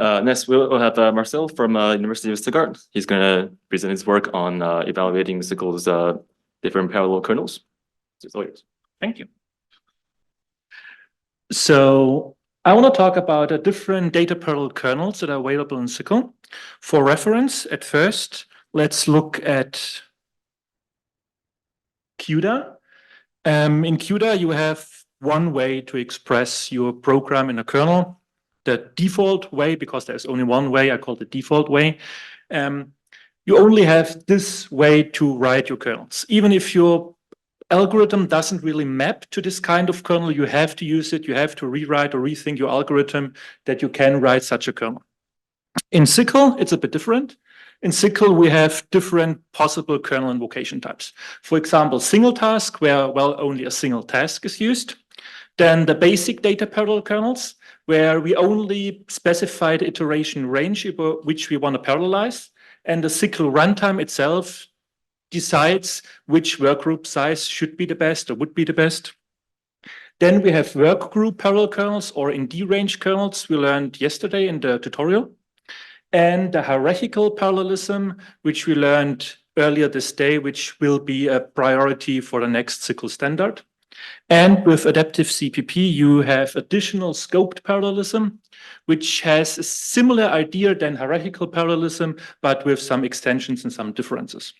Next, we'll have Marcel from University of Stuttgart. He's going to present his work on evaluating SYCL's different parallel kernels. It's all yours. Thank you. So I want to talk about different data parallel kernels that are available in SYCL. For reference, at first, let's look at CUDA. In CUDA, you have one way to express your program in a kernel. The default way, because there's only one way, I call it the default way. You only have this way to write your kernels. Even if your algorithm doesn't really map to this kind of kernel, you have to use it. You have to rewrite or rethink your algorithm that you can write such a kernel. In SYCL, it's a bit different. In SYCL, we have different possible kernel invocation types. For example, single task, where, well, only a single task is used. Then the basic data parallel kernels, where we only specify the iteration range which we want to parallelize. And the SYCL runtime itself decides which workgroup size should be the best or would be the best. Then we have workgroup parallel kernels or in D-range kernels we learned yesterday in the tutorial. And the hierarchical parallelism, which we learned earlier this day, which will be a priority for the next SYCL standard. And with adaptive CPP, you have additional scoped parallelism, which has a similar idea than hierarchical parallelism, but with some extensions and some differences.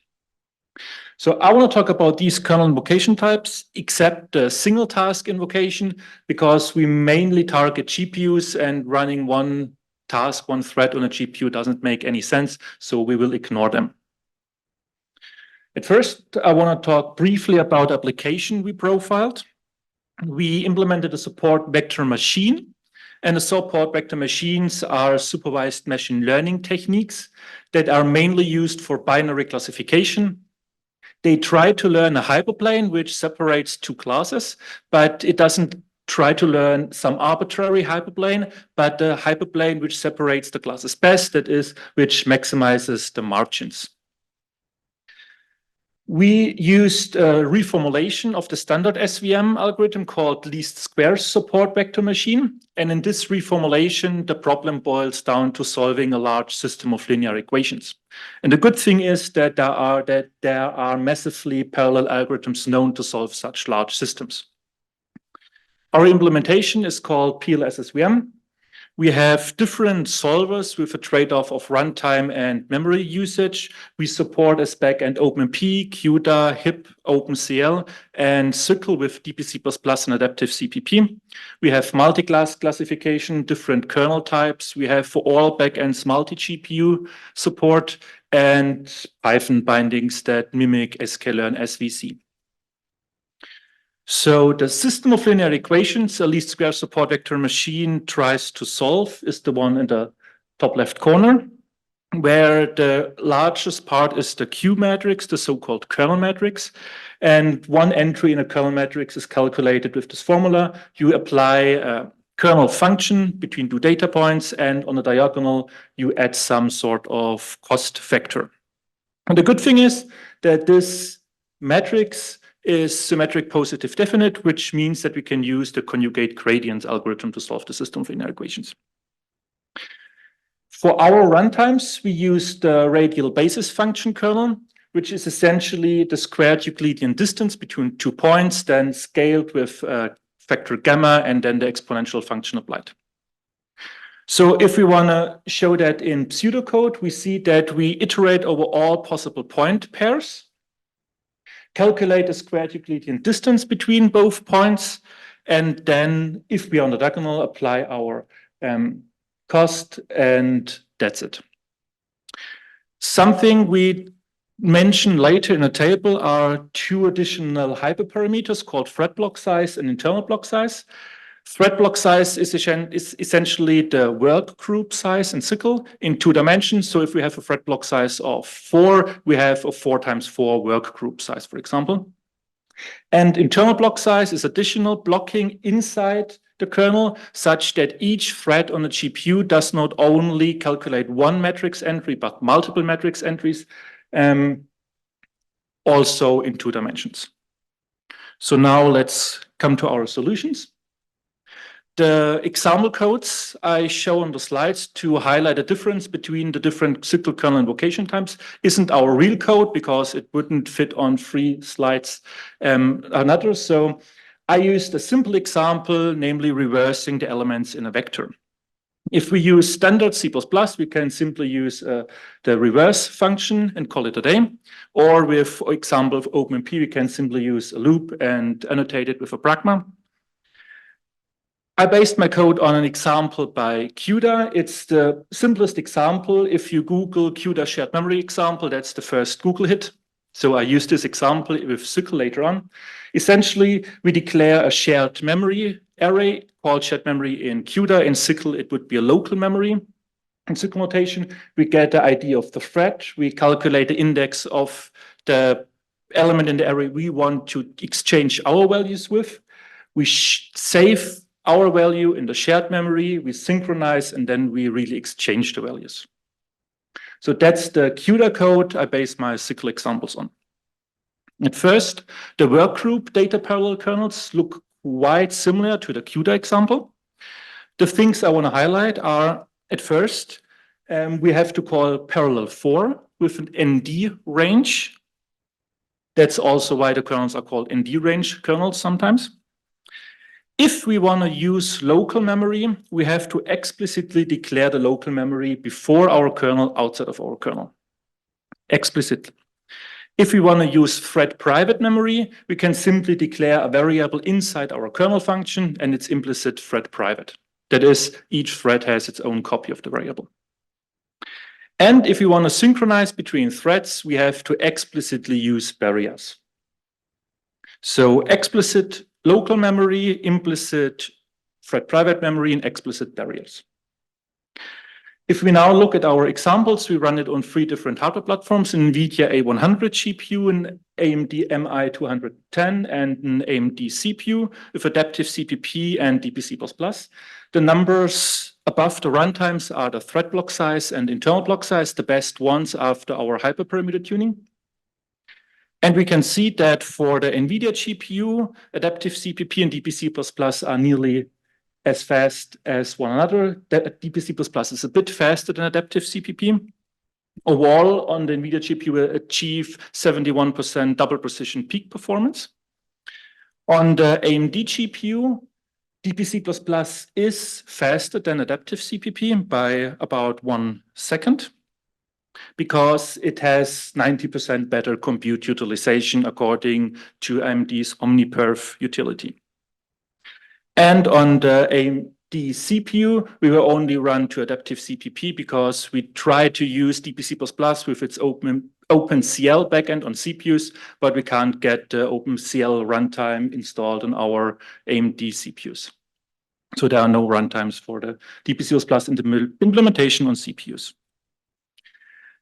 So I want to talk about these kernel invocation types, except the single task invocation, because we mainly target GPUs and running one task, one thread on a GPU doesn't make any sense, so we will ignore them. At first, I want to talk briefly about application we profiled. We implemented a support vector machine, and the support vector machines are supervised machine learning techniques that are mainly used for binary classification. They try to learn a hyperplane which separates two classes, but it doesn't try to learn some arbitrary hyperplane, but the hyperplane which separates the classes best, that is, which maximizes the margins. We used a reformulation of the standard SVM algorithm called least squares support vector machine. And in this reformulation, the problem boils down to solving a large system of linear equations. And the good thing is that there are massively parallel algorithms known to solve such large systems. Our implementation is called PLSSVM. We have different solvers with a trade-off of runtime and memory usage. We support as backend OpenMP, CUDA, HIP, OpenCL, and SYCL with DP++ and adaptive CPP. We have multi-class classification, different kernel types. We have for all backends multi-GPU support and Python bindings that mimic sklearn SVC. So the system of linear equations a least square support vector machine tries to solve is the one in the top left corner, where the largest part is the Q matrix, the so-called kernel matrix. And one entry in a kernel matrix is calculated with this formula. You apply a kernel function between two data points, and on the diagonal, you add some sort of cost factor. And the good thing is that this matrix is symmetric positive definite, which means that we can use the conjugate gradient algorithm to solve the system of linear equations. For our runtimes, we use the radial basis function kernel, which is essentially the squared Euclidean distance between 2 points, then scaled with factor gamma, and then the exponential function applied. So if we want to show that in pseudocode, we see that we iterate over all possible point pairs, calculate the squared Euclidean distance between both points, and then, if we are on the diagonal, apply our cost, and that's it. Something we mention later in a table are 2 additional hyperparameters called thread block size and internal block size. Thread block size is essentially the work group size in SYCL in 2 dimensions. So if we have a thread block size of 4, we have a 4 times 4 work group size, for example. And internal block size is additional blocking inside the kernel, such that each thread on the GPU does not only calculate one matrix entry, but multiple matrix entries, also in 2 dimensions. So now let's come to our solutions. The example codes I show on the slides to highlight the difference between the different SYCL kernel invocation types isn't our real code because it wouldn't fit on 3 slides another. So I used a simple example, namely reversing the elements in a vector. If we use standard C++, we can simply use the reverse function and call it a day. Or with, for example, of OpenMP, we can simply use a loop and annotate it with a pragma. I based my code on an example by CUDA. It's the simplest example. If you Google CUDA shared memory example, that's the first Google hit. So I use this example with SYCL later on. Essentially, we declare a shared memory array called shared memory in CUDA. In SYCL, it would be a local memory. In SYCL notation, we get the ID of the thread. We calculate the index of the element in the array we want to exchange our values with. We save our value in the shared memory, we synchronize, and then we really exchange the values. So that's the CUDA code I base my SYCL examples on. At first, the workgroup data parallel kernels look quite similar to the CUDA example. The things I want to highlight are, at first, we have to call parallel 4 with an ND range. That's also why the kernels are called ND range kernels sometimes. If we want to use local memory, we have to explicitly declare the local memory before our kernel, outside of our kernel. Explicitly. If we want to use thread private memory, we can simply declare a variable inside our kernel function and its implicit thread private. That is, each thread has its own copy of the variable. And if we want to synchronize between threads, we have to explicitly use barriers. So explicit local memory, implicit thread private memory, and explicit barriers. If we now look at our examples, we run it on 3 different hardware platforms, an NVIDIA A100 GPU, an AMD MI210, and an AMD CPU with adaptive CPP and DPC++. The numbers above the runtimes are the thread block size and internal block size, the best ones after our hyperparameter tuning. And we can see that for the NVIDIA GPU, adaptive CPP and DPC++ are nearly as fast as one another. That DPC++ is a bit faster than adaptive CPP. Overall, on the NVIDIA GPU, we achieve 71% double precision peak performance. On the AMD GPU, DPC++ is faster than adaptive CPP by about 1 second, because it has 90% better compute utilization according to AMD's OmniPerf utility. And on the AMD CPU, we will only run to adaptive CPP because we try to use DPC++ with its OpenCL backend on CPUs, but we can't get the OpenCL runtime installed on our AMD CPUs. So there are no runtimes for the DPC++ implementation on CPUs.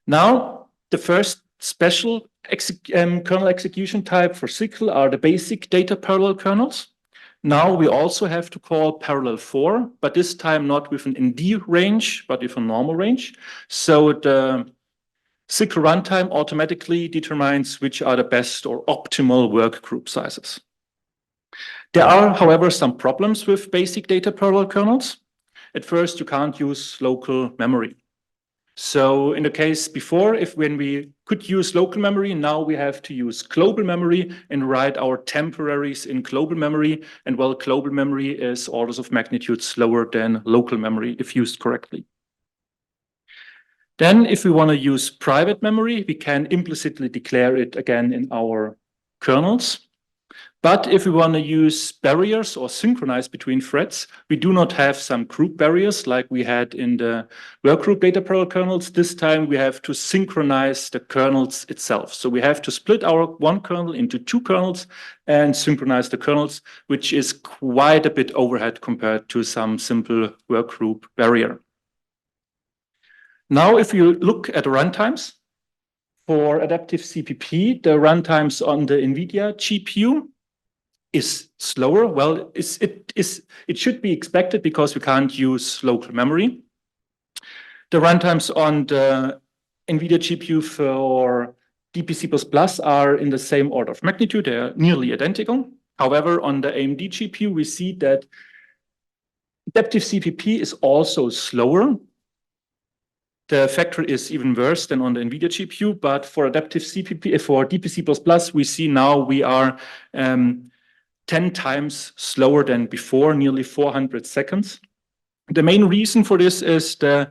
Now, the first special kernel execution type for SYCL are the basic data parallel kernels. Now we also have to call parallel 4, but this time not with an ND range, but with a normal range. So the SYCL runtime automatically determines which are the best or optimal work group sizes. There are, however, some problems with basic data parallel kernels. At first, you can't use local memory. So in the case before, when we could use local memory, now we have to use global memory and write our temporaries in global memory. And well, global memory is orders of magnitude slower than local memory if used correctly. Then if we want to use private memory, we can implicitly declare it again in our kernels. But if we want to use barriers or synchronize between threads, we do not have some group barriers like we had in the workgroup data parallel kernels. This time we have to synchronize the kernels itself. So we have to split our one kernel into 2 kernels and synchronize the kernels, which is quite a bit overhead compared to some simple workgroup barrier. Now, if you look at the runtimes for adaptive CPP, the runtimes on the NVIDIA GPU is slower. Well, it should be expected because we can't use local memory. The runtimes on the NVIDIA GPU for DPC++ are in the same order of magnitude. They are nearly identical. However, on the AMD GPU, we see that Adaptive CPP is also slower. The factor is even worse than on the NVIDIA GPU, but for adaptive CPP, for DPC++, we see now we are 10 times slower than before, nearly 400 seconds. The main reason for this is the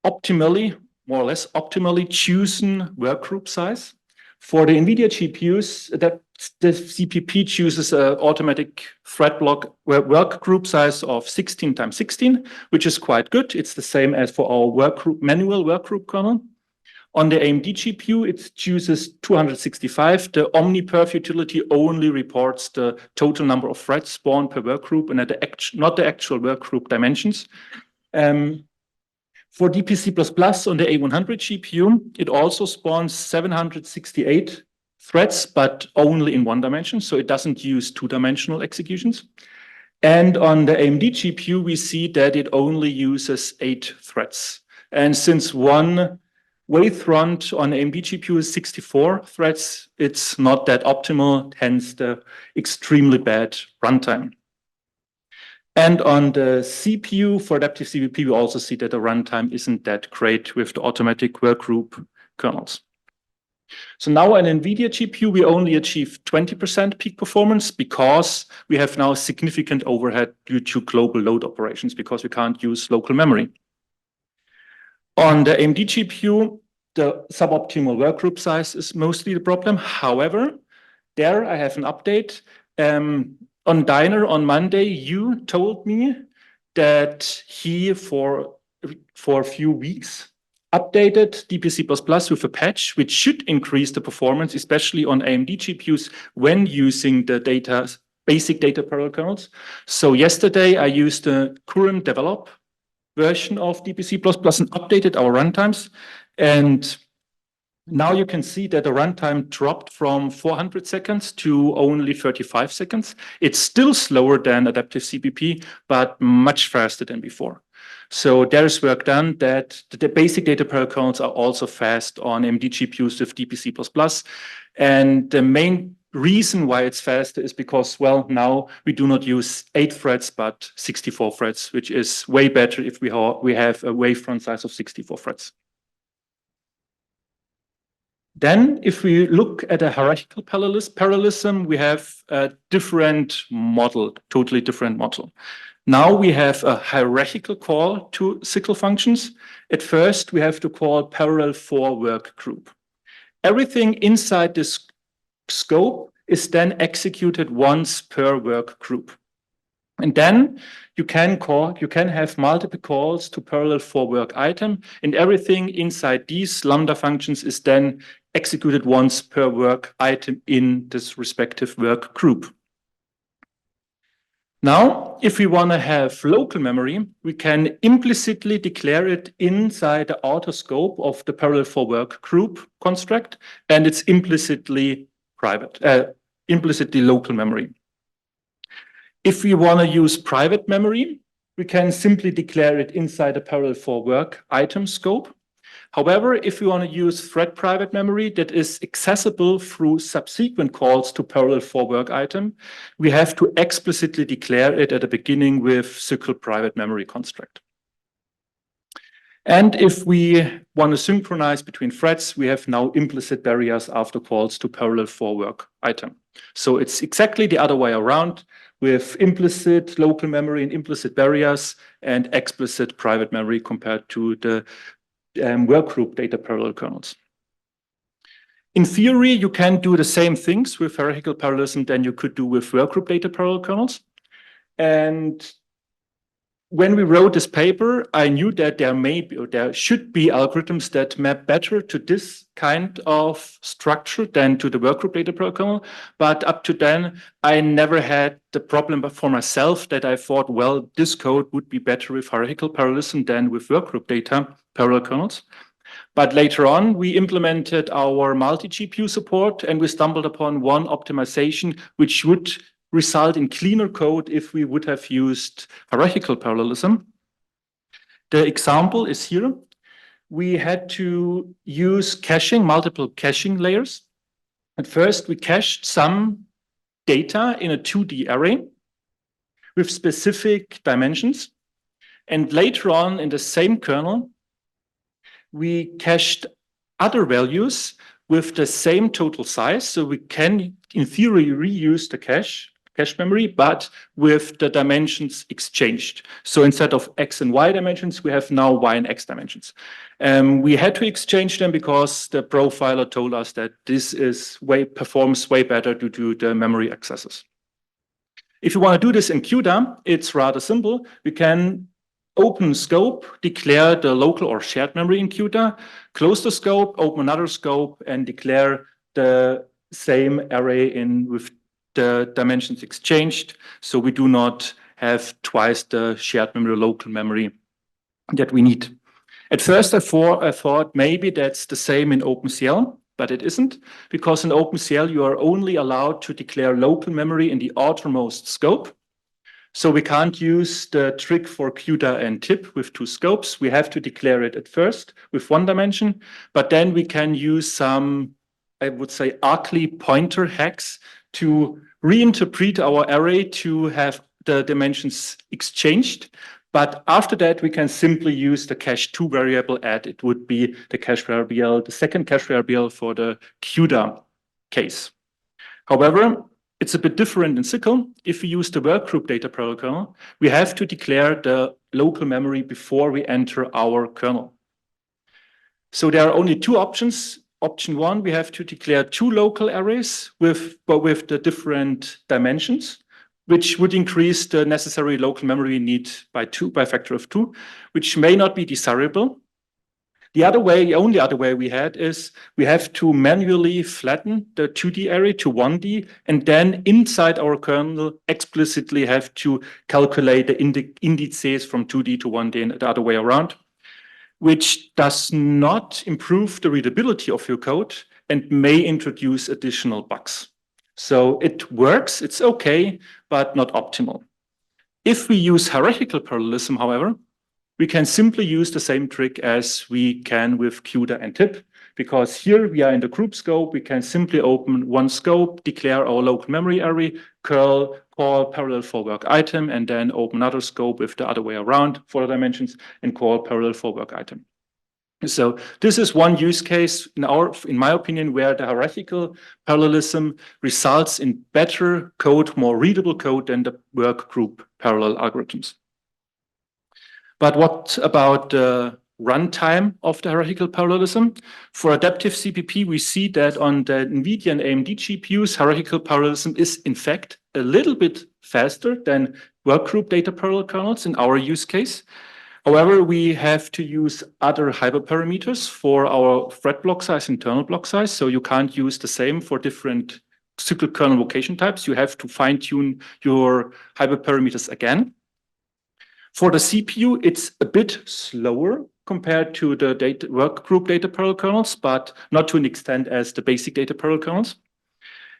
optimally, more or less optimally chosen workgroup size. For the NVIDIA GPUs, the CPP chooses an automatic thread block workgroup size of 16 times 16, which is quite good. It's the same as for our manual workgroup kernel. On the AMD GPU, it chooses 265. The OmniPerf utility only reports the total number of threads spawned per workgroup and not the actual workgroup dimensions. For DPC++ on the A100 GPU, it also spawns 768 threads, but only in one dimension, so it doesn't use two-dimensional executions. And on the AMD GPU, we see that it only uses 8 threads. And since one wavefront on AMD GPU is 64 threads, it's not that optimal, hence the extremely bad runtime. And on the CPU for adaptive CPP, we also see that the runtime isn't that great with the automatic workgroup kernels. So now on NVIDIA GPU, we only achieve 20% peak performance because we have now significant overhead due to global load operations because we can't use local memory. On the AMD GPU, the suboptimal workgroup size is mostly the problem. However, there I have an update. On Diner on Monday, you told me that he, for a few weeks, updated DPC++ with a patch, which should increase the performance, especially on AMD GPUs when using the basic data parallel kernels. So yesterday, I used the current develop version of DPC++ and updated our runtimes. And now you can see that the runtime dropped from 400 seconds to only 35 seconds. It's still slower than adaptive CPP, but much faster than before. So there is work done that the basic data parallel kernels are also fast on AMD GPUs with DPC++. And the main reason why it's faster is because, well, now we do not use 8 threads, but 64 threads, which is way better if we have a wavefront size of 64 threads. Then, if we look at a hierarchical parallelism, we have a different model, totally different model. Now we have a hierarchical call to SYCL functions. At first, we have to call parallel for work group. Everything inside this scope is then executed once per work group. And then you can have multiple calls to parallel for work item, and everything inside these lambda functions is then executed once per work item in this respective work group. Now, if we want to have local memory, we can implicitly declare it inside the outer scope of the parallel for work group construct, and it's implicitly implicitly local memory. If we want to use private memory, we can simply declare it inside the parallel for work item scope. However, if we want to use thread private memory that is accessible through subsequent calls to parallel for work item, we have to explicitly declare it at the beginning with SYCL private memory construct. And if we want to synchronize between threads, we have now implicit barriers after calls to parallel for work item. So it's exactly the other way around, with implicit local memory and implicit barriers and explicit private memory compared to the workgroup data parallel kernels. In theory, you can do the same things with hierarchical parallelism than you could do with workgroup data parallel kernels. And when we wrote this paper, I knew that there should be algorithms that map better to this kind of structure than to the workgroup data parallel kernel. But up to then, I never had the problem for myself that I thought, well, this code would be better with hierarchical parallelism than with workgroup data parallel kernels. But later on, we implemented our multi-GPU support, and we stumbled upon one optimization which would result in cleaner code if we would have used hierarchical parallelism. The example is here. We had to use caching, multiple caching layers. At first, we cached some data in a 2D array, with specific dimensions. And later on in the same kernel, we cached other values with the same total size. So we can, in theory, reuse the cache memory, but with the dimensions exchanged. So instead of X and Y dimensions, we have now Y and X dimensions. We had to exchange them because the profiler told us that this performs way better due to the memory accesses. If you want to do this in CUDA, it's rather simple. We can open scope, declare the local or shared memory in CUDA, close the scope, open another scope, and declare the same array with the dimensions exchanged. So we do not have twice the shared memory, local memory that we need. At first, I thought maybe that's the same in OpenCL, but it isn't, because in OpenCL, you are only allowed to declare local memory in the outermost scope. So we can't use the trick for CUDA and TIP with two scopes. We have to declare it at first with one dimension, but then we can use some, I would say, ugly pointer hacks to reinterpret our array to have the dimensions exchanged. But after that, we can simply use the cache2 variable add. It would be the cache variable, the second cache variable for the CUDA case. However, it's a bit different in SYCL. If we use the workgroup data parallel kernel, we have to declare the local memory before we enter our kernel. So there are only two options. Option one, we have to declare two local arrays with the different dimensions, which would increase the necessary local memory need by a factor of 2, which may not be desirable. The only other way we had is we have to manually flatten the 2D array to 1D, and then inside our kernel explicitly have to calculate the indices from 2D to 1D and the other way around, which does not improve the readability of your code and may introduce additional bugs. So it works, it's okay, but not optimal. If we use hierarchical parallelism, however, we can simply use the same trick as we can with CUDA and TIP, because here we are in the group scope. We can simply open one scope, declare our local memory array, call parallel for work item, and then open another scope with the other way around for the dimensions and call parallel for work item. So this is one use case, in my opinion, where the hierarchical parallelism results in better code, more readable code than the work group parallel algorithms. But what about the runtime of the hierarchical parallelism? For adaptive CPP, we see that on the NVIDIA and AMD GPUs, hierarchical parallelism is in fact a little bit faster than workgroup data parallel kernels in our use case. However, we have to use other hyperparameters for our thread block size, internal block size. So you can't use the same for different SYCL kernel location types. You have to fine-tune your hyperparameters again. For the CPU, it's a bit slower compared to the workgroup data parallel kernels, but not to an extent as the basic data parallel kernels.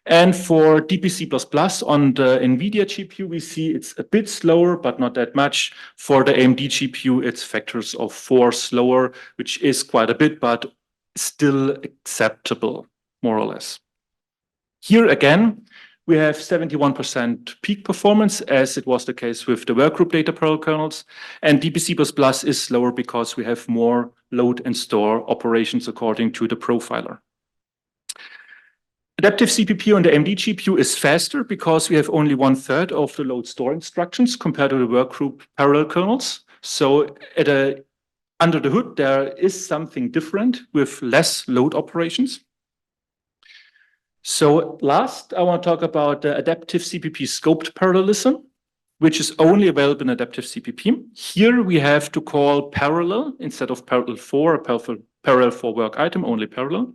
And for DPC++ on the NVIDIA GPU, we see it's a bit slower, but not that much. For the AMD GPU, it's factors of 4 slower, which is quite a bit, but still acceptable, more or less. Here again, we have 71% peak performance, as it was the case with the workgroup data parallel kernels. And DPC++ is slower because we have more load and store operations according to the profiler. Adaptive CPP on the AMD GPU is faster because we have only 1/3 of the load store instructions compared to the workgroup parallel kernels. So under the hood, there is something different with less load operations. So last, I want to talk about the adaptive CPP scoped parallelism, which is only available in adaptive CPP. Here we have to call parallel instead of parallel for, parallel for work item, only parallel.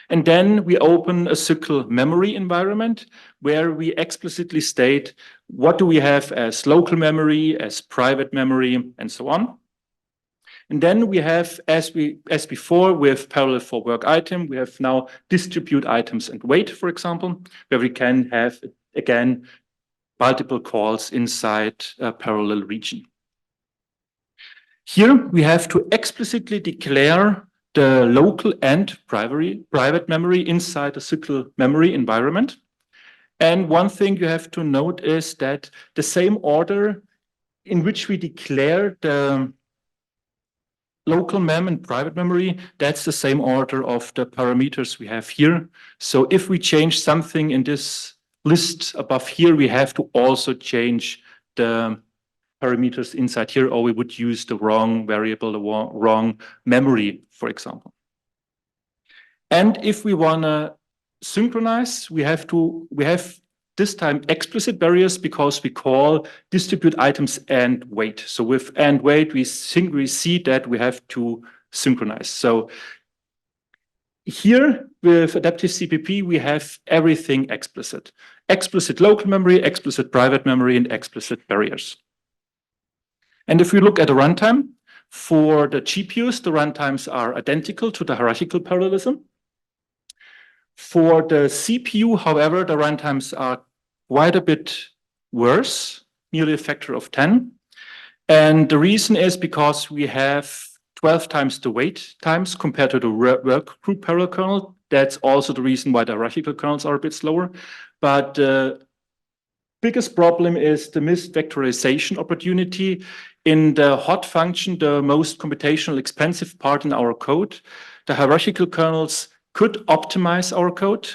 And then we open a SYCL memory environment where we explicitly state what do we have as local memory, as private memory, and so on. And then we have, as before with parallel for work item, we have now distribute items and weight, for example, where we can have, again, multiple calls inside a parallel region. Here we have to explicitly declare the local and private memory inside the SYCL memory environment. And one thing you have to note is that the same order in which we declare the local mem and private memory, that's the same order of the parameters we have here. So if we change something in this list above here, we have to also change the parameters inside here, or we would use the wrong variable, the wrong memory, for example. And if we want to synchronize, we have this time explicit barriers because we call distribute items and wait. So with and wait, we see that we have to synchronize. So here with adaptive CPP, we have everything explicit. Explicit local memory, explicit private memory, and explicit barriers. And if we look at the runtime, for the GPUs, the runtimes are identical to the hierarchical parallelism. For the CPU, however, the runtimes are quite a bit worse, nearly a factor of 10. And the reason is because we have 12 times the wait times compared to the work group parallel kernel. That's also the reason why the hierarchical kernels are a bit slower. But the biggest problem is the missed vectorization opportunity. In the hot function, the most computational expensive part in our code, the hierarchical kernels could optimize our code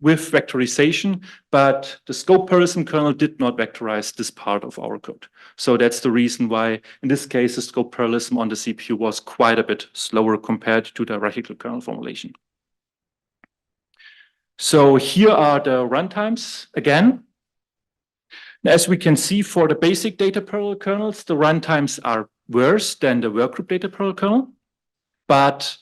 with vectorization, but the scope parallelism kernel did not vectorize this part of our code. So that's the reason why, in this case, the scope parallelism on the CPU was quite a bit slower compared to the hierarchical kernel formulation. So here are the runtimes again. As we can see, for the basic data parallel kernels, the runtimes are worse than the workgroup data parallel kernel, but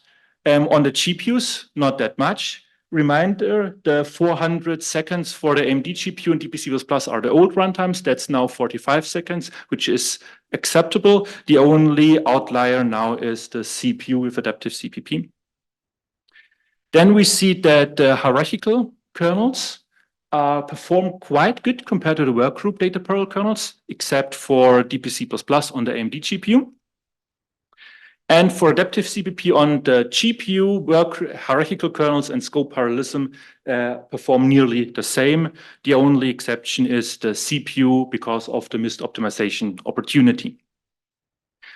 on the GPUs, not that much. Reminder, the 400 seconds for the AMD GPU and DP++ are the old runtimes. That's now 45 seconds, which is acceptable. The only outlier now is the CPU with adaptive CPP. Then we see that the hierarchical kernels perform quite good compared to the workgroup data parallel kernels, except for DP++ on the AMD GPU. And for adaptive CPP on the GPU, hierarchical kernels and scope parallelism perform nearly the same. The only exception is the CPU because of the missed optimization opportunity.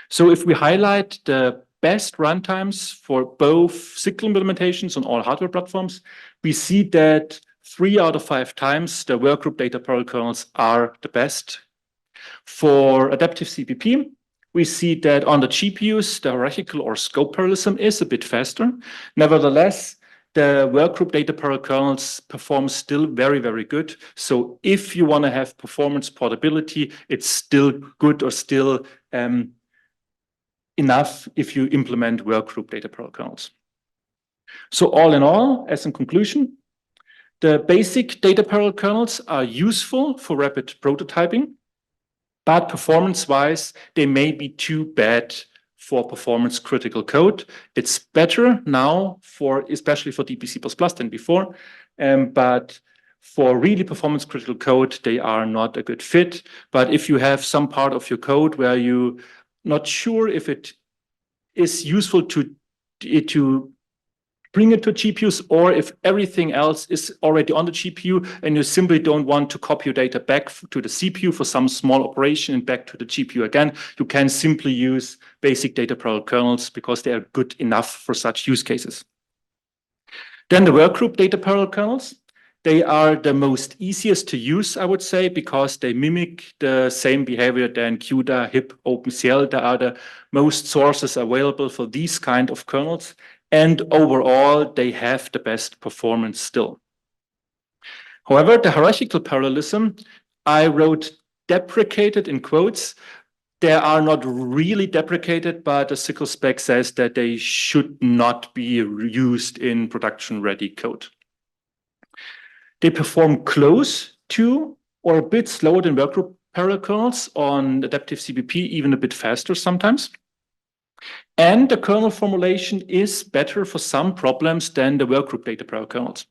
So if we highlight the best runtimes for both SYCL implementations on all hardware platforms, we see that 3 out of 5 times the workgroup data parallel kernels are the best. For adaptive CPP, we see that on the GPUs, the hierarchical or scope parallelism is a bit faster. Nevertheless, the workgroup data parallel kernels perform still very, very good. So if you want to have performance portability, it's still good or still enough if you implement workgroup data parallel kernels. So all in all, as a conclusion, the basic data parallel kernels are useful for rapid prototyping, but performance-wise, they may be too bad for performance-critical code. It's better now, especially for DP++ than before, but for really performance-critical code, they are not a good fit. But if you have some part of your code where you're not sure if it is useful to bring it to GPUs, or if everything else is already on the GPU and you simply don't want to copy your data back to the CPU for some small operation and back to the GPU again, you can simply use basic data parallel kernels because they are good enough for such use cases. Then the workgroup data parallel kernels, they are the most easiest to use, I would say, because they mimic the same behavior than CUDA, HIP, OpenCL. They are the most sources available for these kind of kernels. And overall, they have the best performance still. However, the hierarchical parallelism, I wrote deprecated in quotes. They are not really deprecated, but the SYCL spec says that they should not be used in production-ready code. They perform close to or a bit slower than workgroup parallel kernels on adaptive CPP, even a bit faster sometimes. And the kernel formulation is better for some problems than the workgroup data parallel kernels.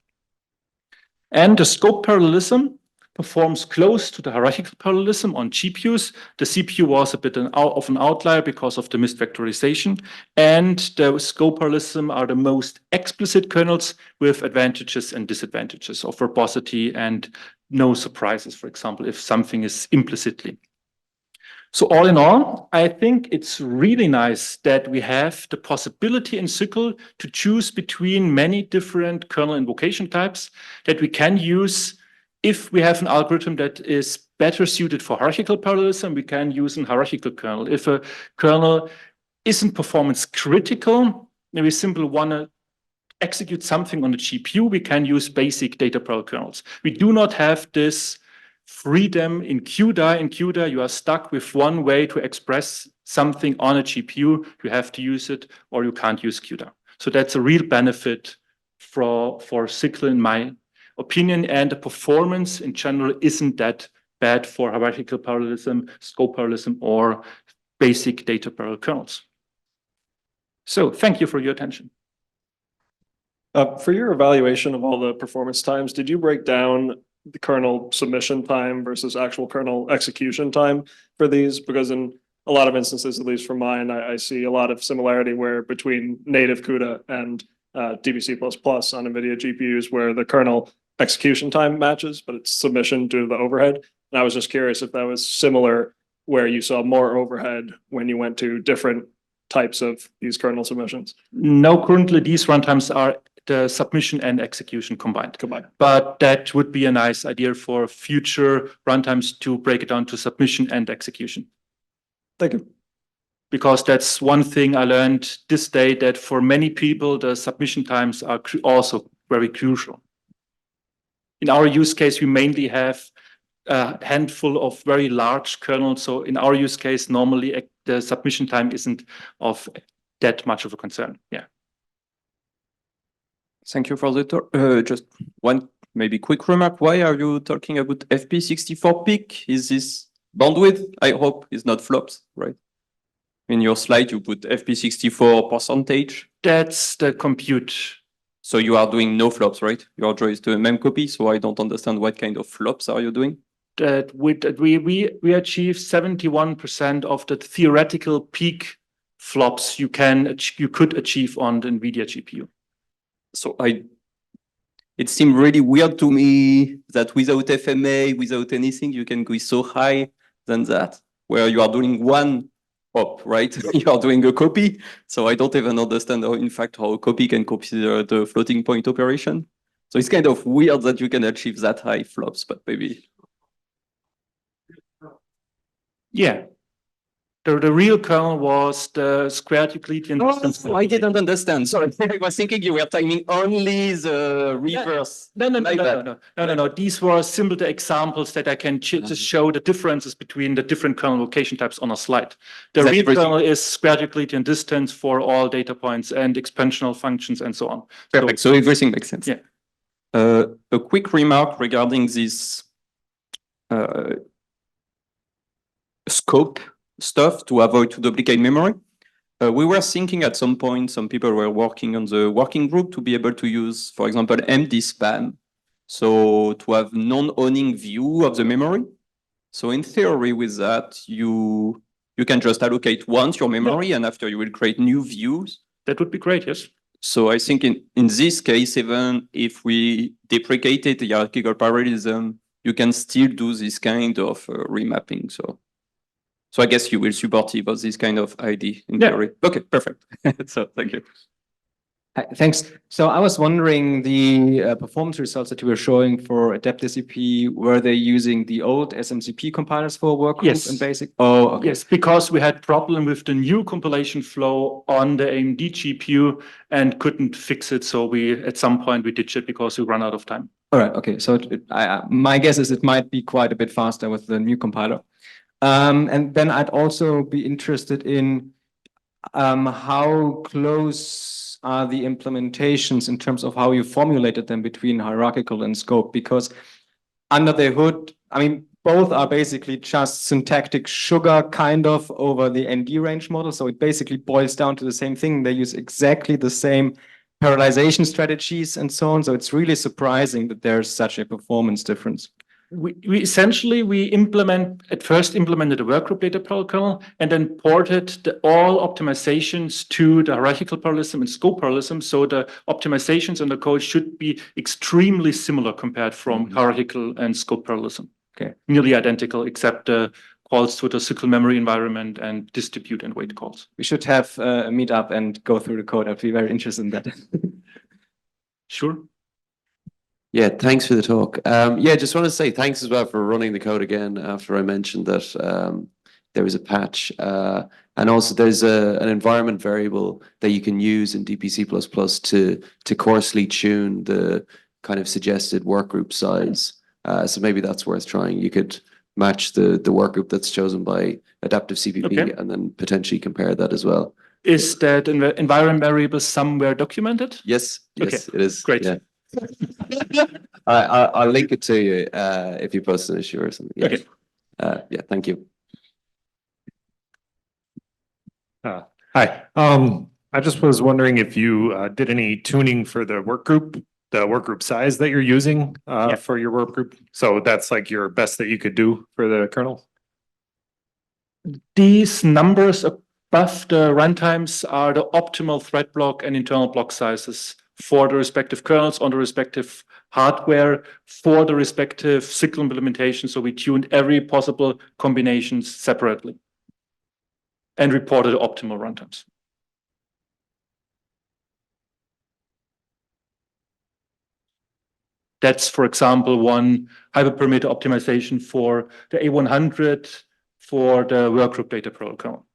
And the scope parallelism performs close to the hierarchical parallelism on GPUs. The CPU was a bit of an outlier because of the missed vectorization. And the scope parallelism are the most explicit kernels with advantages and disadvantages of verbosity and no surprises, for example, if something is implicitly. So all in all, I think it's really nice that we have the possibility in SYCL to choose between many different kernel invocation types that we can use. If we have an algorithm that is better suited for hierarchical parallelism, we can use a hierarchical kernel. If a kernel isn't performance critical, maybe simply want to execute something on the GPU, we can use basic data parallel kernels. We do not have this freedom in CUDA. In CUDA, you are stuck with one way to express something on a GPU. You have to use it or you can't use CUDA. So that's a real benefit for SYCL in my opinion, and the performance in general isn't that bad for hierarchical parallelism, scope parallelism, or basic data parallel kernels. So thank you for your attention. For your evaluation of all the performance times, did you break down the kernel submission time versus actual kernel execution time for these? Because in a lot of instances, at least from mine, I see a lot of similarity where between native CUDA and DBC++ on NVIDIA GPUs, where the kernel execution time matches, but it's submission due to the overhead. And I was just curious if that was similar, where you saw more overhead when you went to different types of these kernel submissions. No, currently these runtimes are the submission and execution combined. But that would be a nice idea for future runtimes to break it down to submission and execution. Thank you. Because that's one thing I learned this day, that for many people, the submission times are also very crucial. In our use case, we mainly have a handful of very large kernels. So in our use case, normally the submission time isn't of that much of a concern. Yeah. Thank you for the talk. Just one maybe quick remark. Why are you talking about FP64 peak? Is this bandwidth? I hope it's not flops, right? In your slide, you put FP64 percentage. That's the compute. So you are doing no flops, right? You are just doing mem copy. So I don't understand what kind of flops are you doing? That we achieve 71% of the theoretical peak flops you could achieve on the NVIDIA GPU. So it seemed really weird to me that without FMA, without anything, you can go so high than that, where you are doing one hop, right? You are doing a copy. So I don't even understand how, in fact, how a copy can consider the floating point operation. So it's kind of weird that you can achieve that high flops, but maybe. Yeah. The real kernel was the squared Euclidean distance. I didn't understand. Sorry, I was thinking you were timing only the reverse. No. These were simply the examples that I can just show the differences between the different kernel location types on a slide. The real kernel is squared Euclidean distance for all data points and expansional functions and so on. Perfect. So everything makes sense. Yeah. A quick remark regarding this scope stuff to avoid to duplicate memory. We were thinking at some point, some people were working on the working group to be able to use, for example, MD-SPAN. So to have non-owning view of the memory. So in theory with that, you can just allocate once your memory and after you will create new views. That would be great, yes. So I think in this case, even if we deprecated the hierarchical parallelism, you can still do this kind of remapping. So I guess you will support this kind of ID in theory. Okay, perfect. So thank you. Thanks. So I was wondering, the performance results that you were showing for AdaptSCP, were they using the old SMCP compilers for workgroup and basic? Oh, okay. Yes, because we had problem with the new compilation flow on the AMD GPU and couldn't fix it. So at some point we ditched it because we ran out of time. All right. Okay. So my guess is it might be quite a bit faster with the new compiler. And then I'd also be interested in how close are the implementations in terms of how you formulated them between hierarchical and scope, because under the hood, I mean, both are basically just syntactic sugar kind of over the ND range model. So it basically boils down to the same thing. They use exactly the same parallelization strategies and so on. So it's really surprising that there's such a performance difference. We essentially at first implemented a workgroup data parallel kernel and then ported all optimizations to the hierarchical parallelism and scope parallelism. So the optimizations in the code should be extremely similar compared from hierarchical and scope parallelism. Okay. Nearly identical, except the calls to the SYCL memory environment and distribute and weight calls. We should have a meetup and go through the code. I'd be very interested in that. Sure. Yeah, thanks for the talk. Yeah, just want to say thanks as well for running the code again after I mentioned that there was a patch. And also there's an environment variable that you can use in DPC++ to coarsely tune the kind of suggested workgroup size. So maybe that's worth trying. You could match the workgroup that's chosen by adaptive CPP and then potentially compare that as well. Is that environment variable somewhere documented? Yes, yes, it is. Great. Yeah. I'll link it to you if you post an issue or something. Yeah. Okay. Yeah, thank you. Hi. I just was wondering if you did any tuning for the workgroup size that you're using for your workgroup. So that's like your best that you could do for the kernel? These numbers above the runtimes are the optimal thread block and internal block sizes for the respective kernels on the respective hardware for the respective SYCL implementation. So we tuned every possible combinations separately and reported optimal runtimes. That's, for example, one hyperparameter optimization for the A100 for the workgroup data protocol.